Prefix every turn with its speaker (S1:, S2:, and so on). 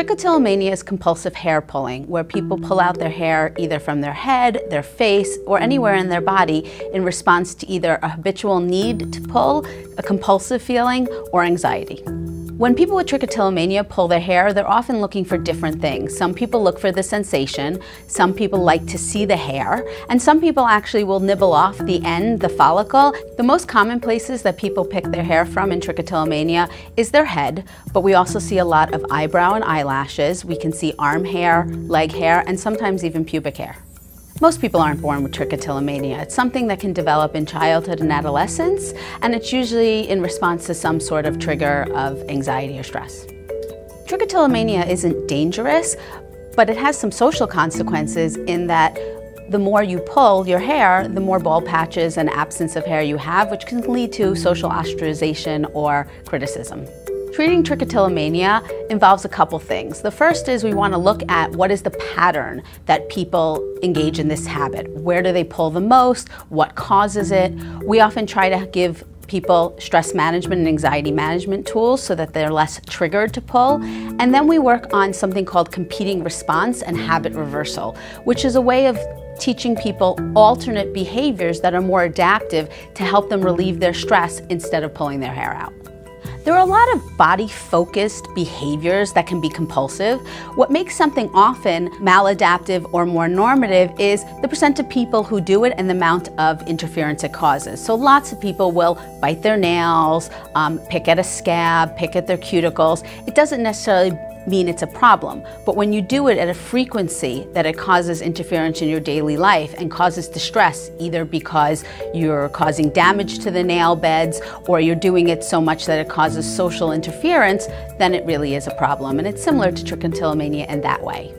S1: Trichotillomania is compulsive hair pulling, where people pull out their hair either from their head, their face, or anywhere in their body in response to either a habitual need to pull, a compulsive feeling, or anxiety. When people with trichotillomania pull their hair, they're often looking for different things. Some people look for the sensation, some people like to see the hair, and some people actually will nibble off the end, the follicle. The most common places that people pick their hair from in trichotillomania is their head, but we also see a lot of eyebrow and eyelashes. We can see arm hair, leg hair, and sometimes even pubic hair. Most people aren't born with trichotillomania. It's something that can develop in childhood and adolescence, and it's usually in response to some sort of trigger of anxiety or stress. Trichotillomania isn't dangerous, but it has some social consequences in that the more you pull your hair, the more bald patches and absence of hair you have, which can lead to social ostracization or criticism. Treating trichotillomania involves a couple things. The first is we want to look at what is the pattern that people engage in this habit. Where do they pull the most? What causes it? We often try to give people stress management and anxiety management tools so that they're less triggered to pull. And then we work on something called competing response and habit reversal, which is a way of teaching people alternate behaviors that are more adaptive to help them relieve their stress instead of pulling their hair out. There are a lot of body-focused behaviors that can be compulsive. What makes something often maladaptive or more normative is the percent of people who do it and the amount of interference it causes. So lots of people will bite their nails, pick at a scab, pick at their cuticles. It doesn't necessarily mean it's a problem, but when you do it at a frequency that it causes interference in your daily life and causes distress, either because you're causing damage to the nail beds or you're doing it so much that it causes social interference, then it really is a problem. And it's similar to trichotillomania in that way.